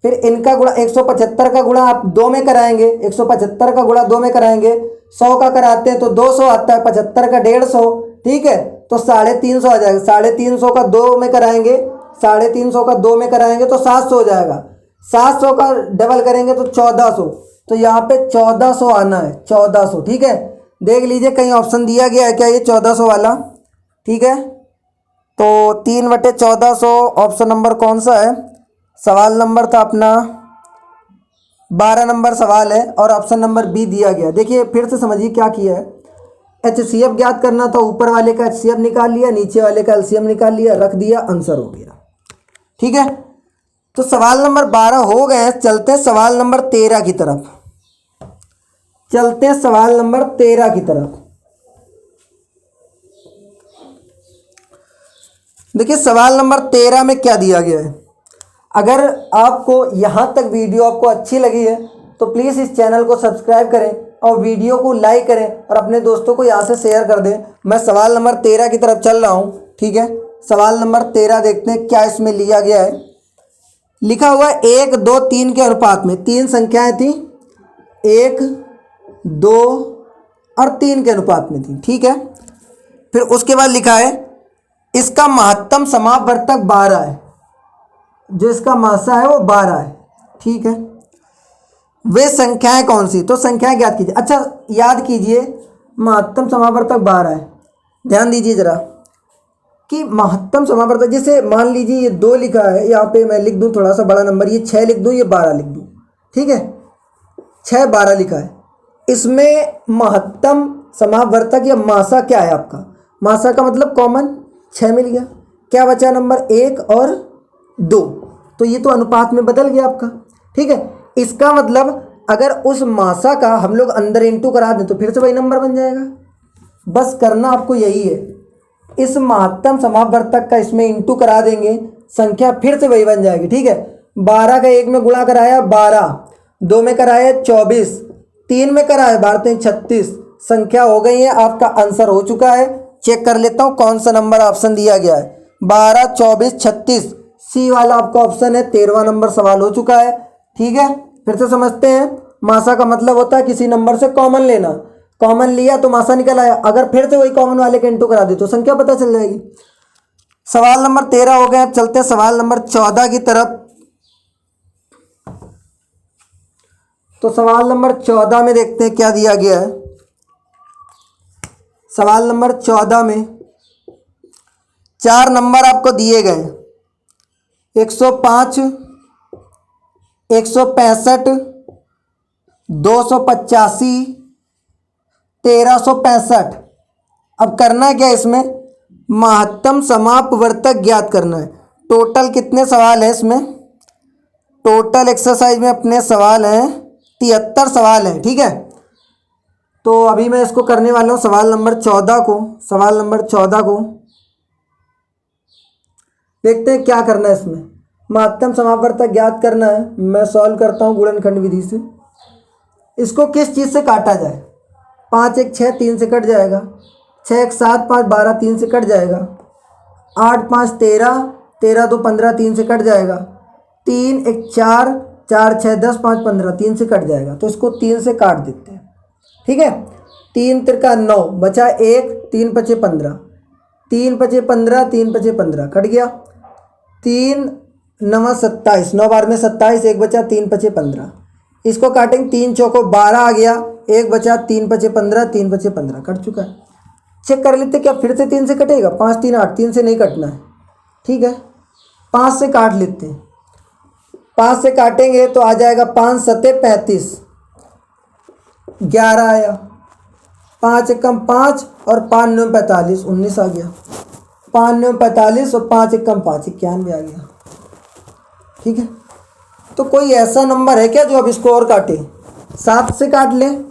A: फिर इनका गुणा 175 का गुणा आप 2 में कराएंगे, 175 का गुणा 2 में कराएंगे, 100 का कराते हैं तो 200 आता है, 75 का 150, ठीक है। तो 350 आ जाएगा। 350 का 2 में कराएंगे, 350 का 2 में कराएंगे तो 700 हो जाएगा। 700 का डबल करेंगे तो 1400, तो यहाँ पे 1400 आना है, 1400, ठीक है। देख लीजिए कहीं ऑप्शन दिया गया है क्या ये 1400 वाला, ठीक है। तो 3/1400 ऑप्शन नंबर कौन सा है? सवाल नंबर था अपना 12 नंबर सवाल है, और ऑप्शन नंबर बी दिया गया। देखिए फिर से समझिए क्या किया है। HCF ज्ञात करना था, ऊपर वाले का HCF निकाल लिया, नीचे वाले का LCM निकाल लिया, रख दिया, आंसर हो गया, ठीक है। तो सवाल नंबर 12 हो गए। चलते हैं सवाल नंबर 13 की तरफ, चलते हैं सवाल नंबर 13 की तरफ। देखिए सवाल नंबर 13 में क्या दिया गया है। अगर आपको यहाँ तक वीडियो आपको अच्छी लगी है तो प्लीज़ इस चैनल को सब्सक्राइब करें और वीडियो को लाइक करें और अपने दोस्तों को यहाँ से शेयर कर दें। मैं सवाल नंबर 13 की तरफ चल रहा हूँ, ठीक है। सवाल नंबर 13 देखते हैं क्या इसमें लिया गया है। लिखा हुआ है 1 2 3 के अनुपात में 3 संख्याएं थी, 1 2 और 3 के अनुपात में थी, ठीक है। फिर उसके बाद लिखा है इसका महत्तम समापवर्तक 12 है, जो इसका मासा है वो 12 है, ठीक है। वे संख्याएं कौन सी? तो संख्याएं ज्ञात कीजिए। अच्छा याद कीजिए, महत्तम समापवर्तक 12 है। ध्यान दीजिए जरा कि महत्तम समापवर्तक, जैसे मान लीजिए ये 2 लिखा है, यहाँ पे मैं लिख दूँ थोड़ा सा बड़ा नंबर, ये 6 लिख दूँ, ये 12 लिख दूँ, ठीक है। 6 12 लिखा है, इसमें महत्तम समापवर्तक या मासा क्या है आपका? मासा का मतलब कॉमन 6 मिल गया, क्या बचा? नंबर 1 और 2, तो ये तो अनुपात में बदल गया आपका, ठीक है। इसका मतलब अगर उस मासा का हम लोग अंदर इंटू करा दें तो फिर से वही नंबर बन जाएगा। बस करना आपको यही है, इस महत्तम समापवर्तक का इसमें इंटू करा देंगे, संख्या फिर से वही बन जाएगी, ठीक है। 12 का 1 में गुणा कराया 12, 2 में कराया 24, 3 में कराया 12 36, संख्या हो गई है। आपका आंसर हो चुका है। चेक कर लेता हूँ कौन सा नंबर ऑप्शन दिया गया है। 12 24 36 सी वाला आपका ऑप्शन है। 13वां नंबर सवाल हो चुका है, ठीक है। फिर से समझते हैं, मासा का मतलब होता है किसी नंबर से कॉमन लेना, कॉमन लिया तो मासा निकल आया, अगर फिर से वही कॉमन वाले के इंटू करा दे तो संख्या पता चल जाएगी। सवाल नंबर 13 हो गया। अब चलते हैं सवाल नंबर 14 की तरफ। तो सवाल नंबर 14 में देखते हैं क्या दिया गया है। सवाल नंबर 14 में 4 नंबर आपको दिए गए, 105 165 285 1365। अब करना क्या है इसमें? महत्तम समापवर्तक ज्ञात करना है। टोटल कितने सवाल है इसमें? टोटल एक्सरसाइज में अपने सवाल हैं 73 सवाल हैं, ठीक है। तो अभी मैं इसको करने वाला हूँ सवाल नंबर 14 को। सवाल नंबर 14 को देखते हैं क्या करना है इसमें। महत्तम समापवर्तक ज्ञात करना है। मैं सॉल्व करता हूँ गुणनखंड विधि से। इसको किस चीज़ से काटा जाए? 5 1 6 3 से कट जाएगा। 6 1 7 5 12 3 से कट जाएगा। 8 5 13 13 2 15 3 से कट जाएगा। 3 1 4 4 6 10 5 15 3 से कट जाएगा। तो इसको 3 से काट देते हैं, ठीक है। 3 त्रिका 9 बचा 1, 3 पचे 15, 3 पचे 15, 3 पचे 15 कट गया। 3 9 27, 9 बार में 27, 1 बचा, 3 पचे 15। इसको काटेंगे 3 चौको 12 आ गया, 1 बचा, 3 पचे 15, 3 पचे 15 कट चुका है। चेक कर लेते क्या फिर से 3 से कटेगा? 5 3 8, 3 से नहीं कटना है, ठीक है। 5 से काट लेते हैं। 5 से काटेंगे तो आ जाएगा 5 7 35, 11 आया। 5 एकम 5 और 5 9 45, 19 आ गया। 5 9 45 और 5 एकम 5, 91 आ गया, ठीक है। तो कोई ऐसा नंबर है क्या जो अब इसको और काटे? 7 से काट लें।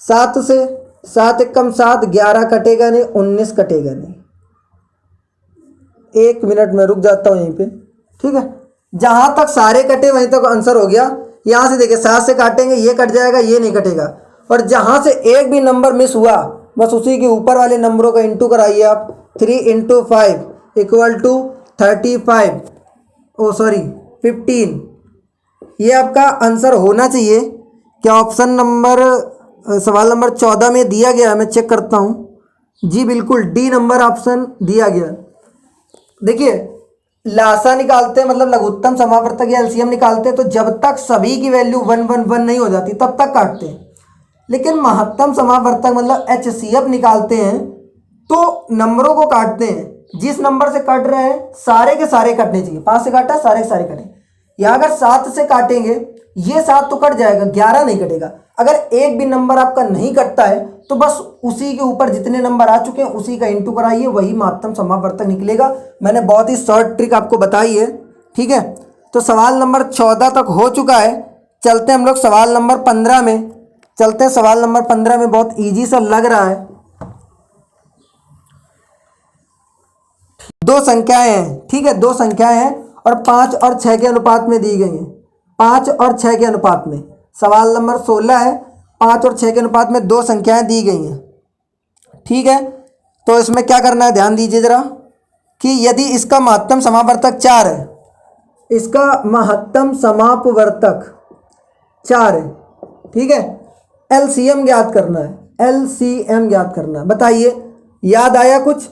A: 7 से 7 एकम 7, 11 कटेगा नहीं, 19 कटेगा नहीं। 1 मिनट में रुक जाता हूँ यहीं पे, ठीक है। जहाँ तक सारे कटे वहीं तक आंसर हो गया। यहाँ से देखिए 7 से काटेंगे, ये कट जाएगा, ये नहीं कटेगा। और जहाँ से एक भी नंबर मिस हुआ बस उसी के ऊपर वाले नंबरों का इंटू कराइए आप। 3 × 5 = 35, 15। ये आपका आंसर होना चाहिए। क्या ऑप्शन नंबर सवाल नंबर 14 में दिया गया है? मैं चेक करता हूँ। जी बिल्कुल, डी नंबर ऑप्शन दिया गया। देखिए लासा निकालते हैं, मतलब लघुत्तम समापवर्तक या एलसीएम निकालते हैं, तो जब तक सभी की वैल्यू 1 1 1 नहीं हो जाती तब तक काटते हैं। लेकिन महत्तम समापवर्तक मतलब एचसीएफ निकालते हैं तो नंबरों को काटते हैं। जिस नंबर से कट रहे हैं सारे के सारे कटने चाहिए। 5 से काटा, सारे के सारे कटे। या अगर 7 से काटेंगे, ये 7 तो कट जाएगा, 11 नहीं कटेगा। अगर एक भी नंबर आपका नहीं कटता है तो बस उसी के ऊपर जितने नंबर आ चुके हैं उसी का इंटू कराइए, वही महत्तम समापवर्तक निकलेगा। मैंने बहुत ही शॉर्ट ट्रिक आपको बताई है, ठीक है। तो सवाल नंबर 14 तक हो चुका है। चलते हैं हम लोग सवाल नंबर 15 में। चलते हैं सवाल नंबर 15 में। बहुत ईजी सा लग रहा है। दो संख्याएं हैं, ठीक है। 2 संख्याएं हैं और 5 और 6 के अनुपात में दी गई हैं। 5 और 6 के अनुपात में। सवाल नंबर 16 है। 5 और 6 के अनुपात में 2 संख्याएं दी गई हैं, ठीक है। तो इसमें क्या करना है, ध्यान दीजिए जरा, कि यदि इसका महत्तम समापवर्तक 4 है, इसका महत्तम समापवर्तक 4 है, ठीक है। एलसीएम ज्ञात करना है। एलसीएम ज्ञात करना है। बताइए, याद आया कुछ?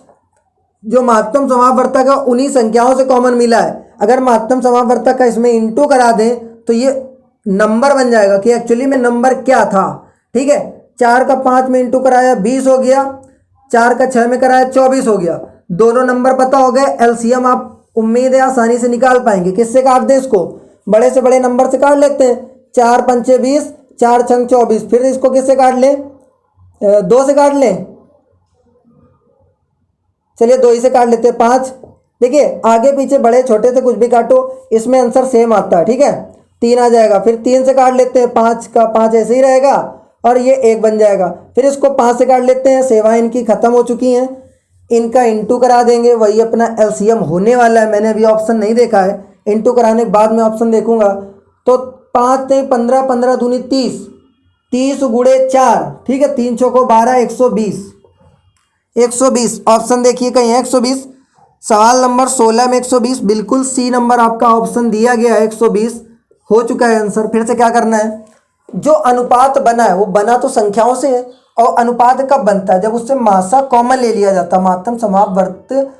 A: जो महत्तम समापवर्तक है उन्हीं संख्याओं से कॉमन मिला है। अगर महत्तम समापवर्तक का इसमें इंटू करा दें तो ये नंबर बन जाएगा कि एक्चुअली में नंबर क्या था, ठीक है। 4 का 5 में इंटू कराया 20 हो गया, 4 का 6 में कराया 24 हो गया। दोनों नंबर पता हो गए। एलसीएम आप उम्मीद है आसानी से निकाल पाएंगे। किससे काट दें इसको? बड़े से बड़े नंबर से काट लेते हैं। 4 पंचे 20, 4 छंग 24। फिर इसको किससे काट लें? 2 से काट लें। चलिए 2 ही से काट लेते हैं। 5, देखिए आगे पीछे बड़े छोटे से कुछ भी काटो, इसमें आंसर सेम आता है, ठीक है। 3 आ जाएगा। फिर 3 से काट लेते हैं। 5 का 5 ऐसे ही रहेगा और ये 1 बन जाएगा। फिर इसको 5 से काट लेते हैं। सेवाएं इनकी खत्म हो चुकी हैं, इनका इंटू करा देंगे, वही अपना एलसीएम होने वाला है। मैंने अभी ऑप्शन नहीं देखा है, इंटू कराने के बाद में ऑप्शन देखूंगा। तो 5 नहीं 15, 15 दूनी 30, 30 गुणे 4, ठीक है। 3 चौको 12, 120। 120 ऑप्शन देखिए कहीं है 120। सवाल नंबर 16 में 120 बिल्कुल सी नंबर आपका ऑप्शन दिया गया है। 120 हो चुका है आंसर। फिर से क्या करना है, जो अनुपात बना है वो बना तो संख्याओं से है। और अनुपात कब बनता है? जब उससे मासा कॉमन ले लिया जाता है। महत्तम समापवर्तक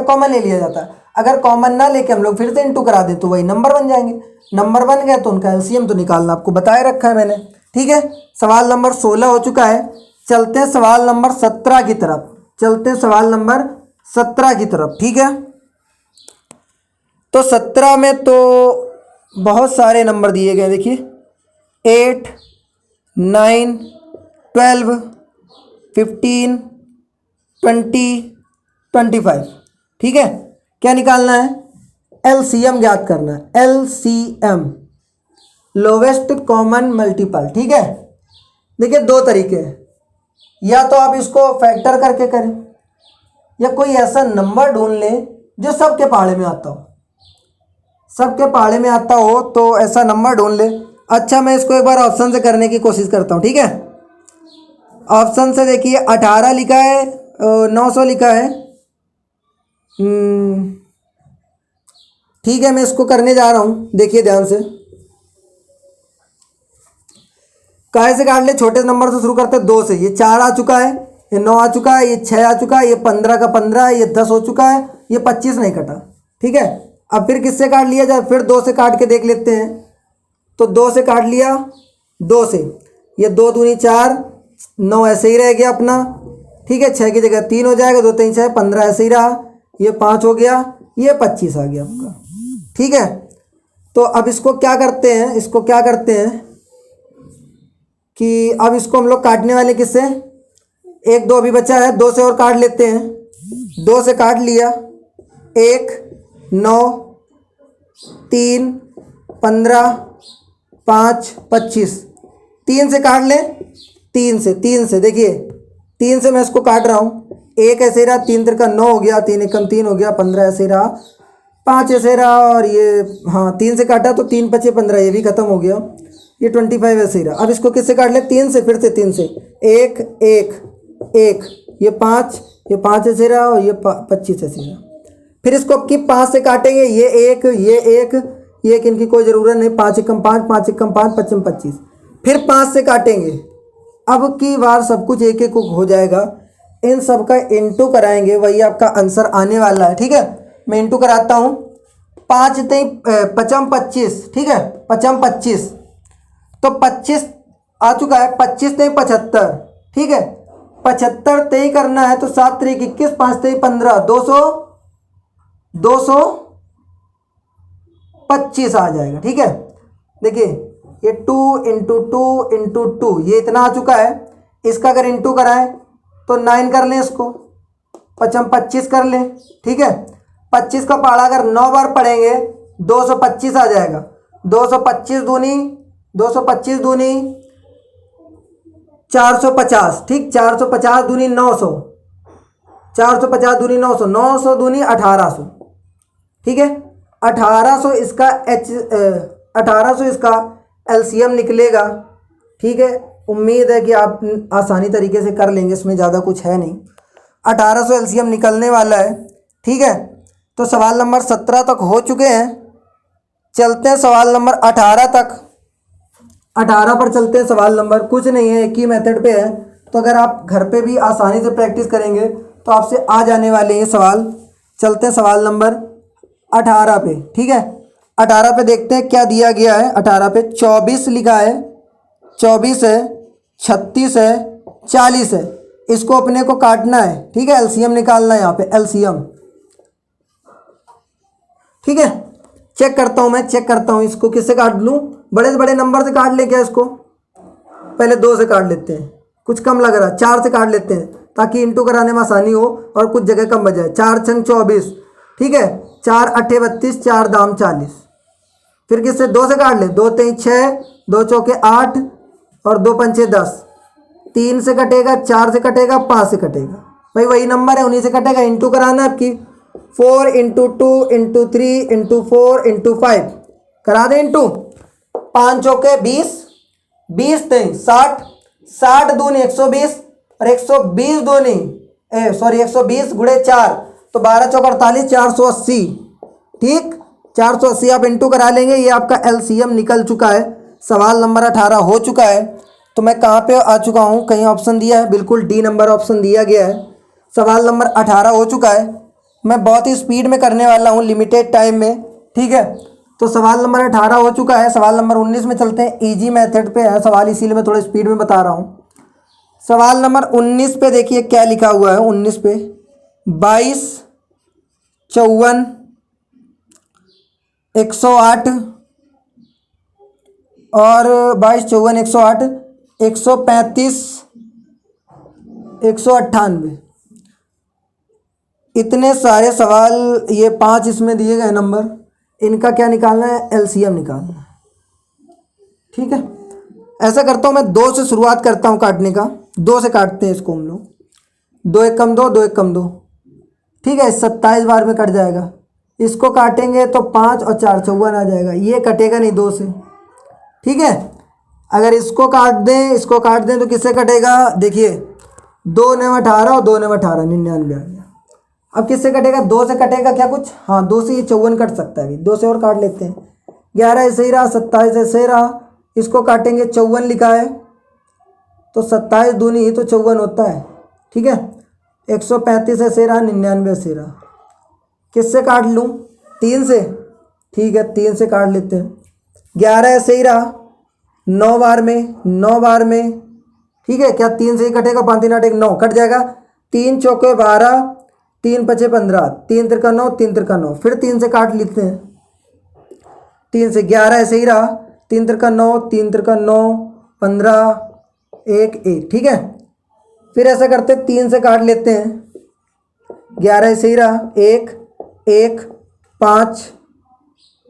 A: कॉमन ले लिया जाता है। अगर कॉमन ना लेके हम लोग फिर से इंटू करा दे तो वही नंबर बन जाएंगे। नंबर बन गए तो उनका एलसीएम तो निकालना आपको बताए रखा है मैंने, ठीक है। सवाल नंबर 16 हो चुका है। चलते हैं सवाल नंबर 17 की तरफ। चलते हैं सवाल नंबर 17 की तरफ, ठीक है। तो 17 में तो बहुत सारे नंबर दिए गए। देखिए 8, 9, 12, 15, 20, 25, ठीक है। क्या निकालना है, एलसीएम ज्ञात करना है, एलसीएम लोवेस्ट कॉमन मल्टीपल। ठीक है, देखिए दो तरीके हैं, या तो आप इसको फैक्टर करके करें या कोई ऐसा नंबर ढूंढ लें जो सबके पहाड़े में आता हो, सबके पहाड़े में आता हो तो ऐसा नंबर ढूंढ ले। अच्छा मैं इसको एक बार ऑप्शन से करने की कोशिश करता हूँ। ठीक है, ऑप्शन से देखिए 18 लिखा है, 900 लिखा है। ठीक है, मैं इसको करने जा रहा हूँ, देखिए ध्यान से। काय से काट ले, छोटे नंबर से शुरू करते हैं, 2 से। ये 4 आ चुका है, ये 9 आ चुका है, ये 6 आ चुका है, ये 15 का 15 है, ये 10 हो चुका है, ये 25 नहीं कटा। ठीक है, अब फिर किससे काट लिया जाए, फिर 2 से काट के देख लेते हैं। तो 2 से काट लिया, 2 से, ये 2 दूनी 4, 9 ऐसे ही रह गया अपना। ठीक है, 6 की जगह 3 हो जाएगा, 2 3 6 15 ऐसे ही रहा, ये 5 हो गया, ये 25 आ गया आपका। ठीक है, तो अब इसको क्या करते हैं, इसको क्या करते हैं कि अब इसको हम लोग काटने वाले किससे, 1 2 अभी बचा है, 2 से और काट लेते हैं। 2 से काट लिया, 1 9 3 15 5 25, 3 से काट लें, 3 से देखिए, 3 से मैं इसको काट रहा हूँ, 1 ऐसे ही रहा, 3 3 का 9 हो गया, 3 1 3 हो गया, 15 ऐसे ही रहा, 5 ऐसे रहा, और ये हाँ 3 से काटा तो 3 5 15, ये भी खत्म हो गया, ये 25 ऐसे ही रहा। अब इसको किससे काट ले, 3 से, फिर से 3 से, 1 1 1, ये 5 ऐसे रहा, और ये 25 ऐसे रहा। फिर इसको अब की 5 से काटेंगे, ये 1 ये 1 ये 1, इनकी कोई ज़रूरत नहीं, 5 1 5 5 1 5 25 25, फिर 5 से काटेंगे। अब की बार सब कुछ एक एक हो जाएगा, इन सब का इंटू कराएंगे, वही आपका आंसर आने वाला है। ठीक है, मैं इंटू कराता हूँ, 5 3 55 25, ठीक है 55 25, तो 25 आ चुका है, 25 3 75, ठीक है 75 तय करना है, तो 7 3 21, 5 3 15, 225 आ जाएगा। ठीक है, देखिए ये 2 इंटू 2 इंटू 2, ये इतना आ चुका है। इसका अगर इंटू कराएं तो 9 कर लें, इसको 25 कर लें। ठीक है, 25 का पहाड़ा अगर 9 बार पढ़ेंगे 225 आ जाएगा। 225 दूनी 450, ठीक 450 दूनी 900, 450 दूनी 900, 900 दूनी 1800। ठीक है, 1800 इसका 1800 इसका एलसीएम निकलेगा। ठीक है, उम्मीद है कि आप आसानी तरीके से कर लेंगे, इसमें ज़्यादा कुछ है नहीं। 1800 एलसीएम निकलने वाला है। ठीक है, तो सवाल नंबर 17 तक हो चुके हैं, चलते हैं सवाल नंबर 18 तक। 18 पर चलते हैं, सवाल नंबर कुछ नहीं है, एक ही मेथड पे है, तो अगर आप घर पे भी आसानी से प्रैक्टिस करेंगे तो आपसे आ जाने वाले हैं सवाल। चलते हैं सवाल नंबर 18 पे। ठीक है, 18 पे देखते हैं क्या दिया गया है। 18 पे 24 लिखा है, 24 है, 36 है, 40 है, इसको अपने को काटना है। ठीक है, एलसीएम निकालना है यहाँ पे, एलसीएम। ठीक है, चेक करता हूँ, मैं चेक करता हूँ इसको किससे काट लूँ, बड़े से बड़े नंबर से काट ले क्या इसको, पहले 2 से काट लेते हैं, कुछ कम लग रहा है, 4 से काट लेते हैं ताकि इंटू कराने में आसानी हो और कुछ जगह कम बच जाए। 4 छंग 24, ठीक है 4 8 32, 4 दाम 40। फिर किससे 2 से काट ले, 2 3 6, 2 चौके 8 और 2 पंचे 10। 3 से कटेगा, 4 से कटेगा, 5 से कटेगा, भाई वही नंबर है उन्हीं से कटेगा। इंटू कराना है आपकी, 4 इंटू 2 इंटू 3 इंटू 4 इंटू 5 करा दें इंटू। 5 चौके 20, 20 3 60, 60 दूनी 120 और 120 दूनी 120 गुणे 4 तो 12 चौक 48, 480। ठीक, 480 आप इंटू करा लेंगे, ये आपका एलसीएम निकल चुका है। सवाल नंबर 18 हो चुका है। तो मैं कहाँ पे आ चुका हूँ, कहीं ऑप्शन दिया है, बिल्कुल डी नंबर ऑप्शन दिया गया है। सवाल नंबर 18 हो चुका है। मैं बहुत ही स्पीड में करने वाला हूँ, लिमिटेड टाइम में। ठीक है, तो सवाल नंबर 18 हो चुका है। सवाल नंबर 19 में चलते हैं, इजी मेथड पे है सवाल, इसीलिए मैं थोड़ा स्पीड में बता रहा हूँ। सवाल नंबर 19 पे देखिए क्या लिखा हुआ है। 19 पे 22 54 108 और 22 54 108 135 198। इतने सारे सवाल, ये 5 इसमें दिए गए नंबर, इनका क्या निकालना है, एलसीएम निकालना है। ठीक है, ऐसा करता हूँ मैं 2 से शुरुआत करता हूँ काटने का। 2 से काटते हैं इसको हम लोग। 2 एक कम 2, 2 एक कम 2। ठीक है, 27 बार में कट जाएगा। इसको काटेंगे तो 5 और 4 54 आ जाएगा। ये कटेगा नहीं 2 से। ठीक है, अगर इसको काट दें तो किससे कटेगा, देखिए 2 ने 18 और 2 ने 18, 99 आ गया। अब किससे कटेगा, 2 से कटेगा क्या कुछ, हाँ 2 से ये 54 कट सकता है। अभी 2 से और काट लेते हैं। 11 ऐसे ही रहा, 27 ऐसे ही रहा। इसको काटेंगे, 54 लिखा है तो 27 दूनी ही तो 54 होता है। ठीक है, 135 ऐसे रहा, 99 ऐसे रहा। किससे काट लूँ, 3 से। ठीक है, 3 से काट लेते हैं। 11 ऐसे ही रहा, 9 बार में। ठीक है, क्या 3 से ही कटेगा, 5 3 8 1 9 कट जाएगा। 3 चौके 12, 3 पचे 15, 3 तिरका 9, 3 तिरका 9। फिर 3 से काट लेते हैं। 3 से 11 ऐसे ही रहा, 3 तिरका 9, 3 तिरका 9, 15 1 1। ठीक है, फिर ऐसा करते 3 से काट लेते हैं। 11 ऐसे ही रहा, 1 1 5,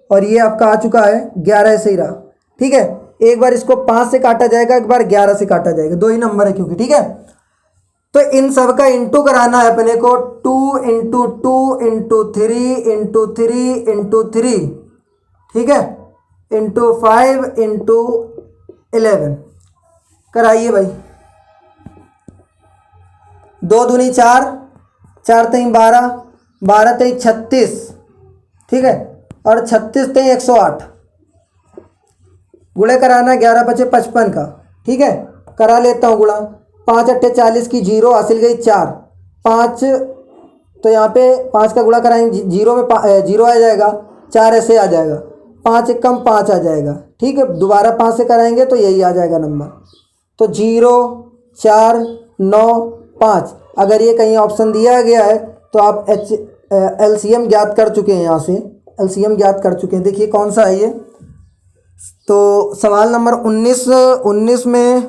A: और ये आपका आ चुका है 11 ऐसे ही रहा। ठीक है, एक बार इसको 5 से काटा जाएगा, एक बार 11 से काटा जाएगा, 2 ही नंबर है क्योंकि। ठीक है, तो इन सब का इंटू कराना है अपने को। 2 इंटू 2 इंटू 3 इंटू 3 इंटू 3, ठीक है, इंटू 5 इंटू 11 कराइए भाई। 2 दूनी 4, 4 3 12, 12 3 36। ठीक है, और 36 3 108। गुणे कराना 11 पचे 55 का। ठीक है, करा लेता हूँ गुणा। 5 अट्ठे 40 की 0 हासिल गई 4। 5 तो यहाँ पे 5 का गुणा कराएंगे, 0 में 0 आ जाएगा, 4 ऐसे आ जाएगा। 5 एक कम 5 आ जाएगा। ठीक है, दोबारा 5 से कराएंगे तो यही आ जाएगा नंबर। तो 0 4 9 5। अगर ये कहीं ऑप्शन दिया गया है तो आप एलसीएम ज्ञात कर चुके हैं। यहाँ से एलसीएम ज्ञात कर चुके हैं। देखिए कौन सा है ये। तो सवाल नंबर 19 में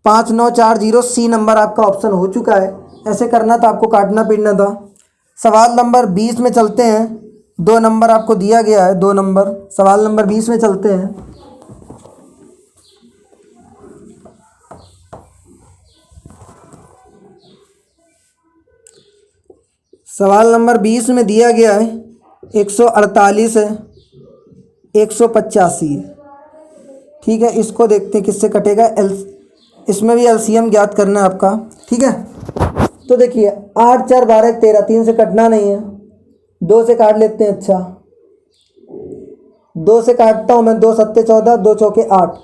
A: 5 9 4 0 सी नंबर आपका ऑप्शन हो चुका है। ऐसे करना था, आपको काटना पीटना था। सवाल नंबर 20 में चलते हैं। 2 नंबर आपको दिया गया है, 2 नंबर। सवाल नंबर 20 में चलते हैं। सवाल नंबर 20 में दिया गया है 148 है, 185 है। ठीक है, इसको देखते हैं किससे कटेगा। इसमें भी एलसीएम ज्ञात करना है आपका। ठीक है, तो देखिए 8 4 12 13, 3 से कटना नहीं है, 2 से काट लेते हैं। अच्छा, 2 से काटता हूँ मैं। 2 सत्ते 14, 2 चौके 8।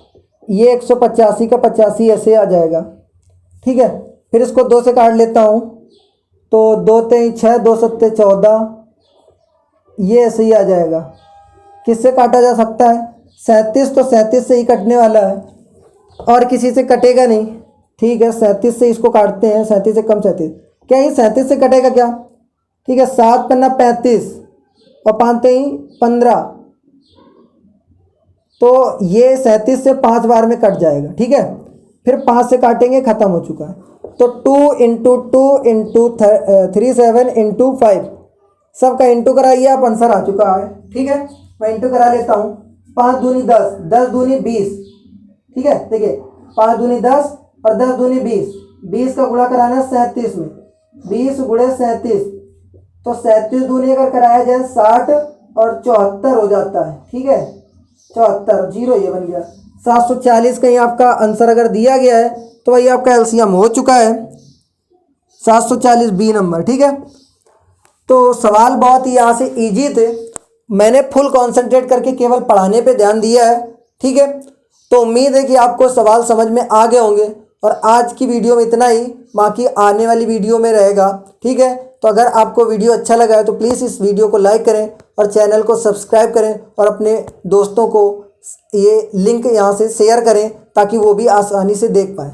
A: ये 185 का 85 ऐसे आ जाएगा। ठीक है, फिर इसको 2 से काट लेता हूँ तो 2 3 6, 2 सत्ते 14, ये ऐसे ही आ जाएगा। किससे काटा जा सकता है, 37, तो 37 से ही कटने वाला है और किसी से कटेगा नहीं। ठीक है, 37 से इसको काटते हैं। 37 से कम 37, क्या ये 37 से कटेगा क्या। ठीक है, 7 पन्ना 35 और 5 3 15, तो ये 37 से 5 बार में कट जाएगा। ठीक है, फिर 5 से काटेंगे, ख़त्म हो चुका है। तो 2 इंटू 2 इंटू 37 इंटू 5, सबका इंटू कराइए आप, आंसर आ चुका है। ठीक है, मैं इंटू करा लेता हूँ। 5 दूनी 10, 10 दूनी 20। ठीक है, देखिए 5 दूनी 10 और 10 दूनी 20। 20 का गुणा कराना है 37 में। 20 गुणे 37, तो 37 दूनी अगर कराया जाए 60 और 74 हो जाता है। ठीक है, 74 0 ये बन गया। 740 कहीं आपका आंसर अगर दिया गया है तो वही आपका एलसीएम हो चुका है 740 बी नंबर। ठीक है, तो सवाल बहुत ही यहाँ से इजी थे। मैंने फुल कंसंट्रेट करके केवल पढ़ाने पे ध्यान दिया है। ठीक है, तो उम्मीद है कि आपको सवाल समझ में आ गए होंगे। और आज की वीडियो में इतना ही, बाकी आने वाली वीडियो में रहेगा। ठीक है, तो अगर आपको वीडियो अच्छा लगा है तो प्लीज़ इस वीडियो को लाइक करें और चैनल को सब्सक्राइब करें और अपने दोस्तों को ये लिंक यहाँ से शेयर करें ताकि वो भी आसानी से देख पाएँ।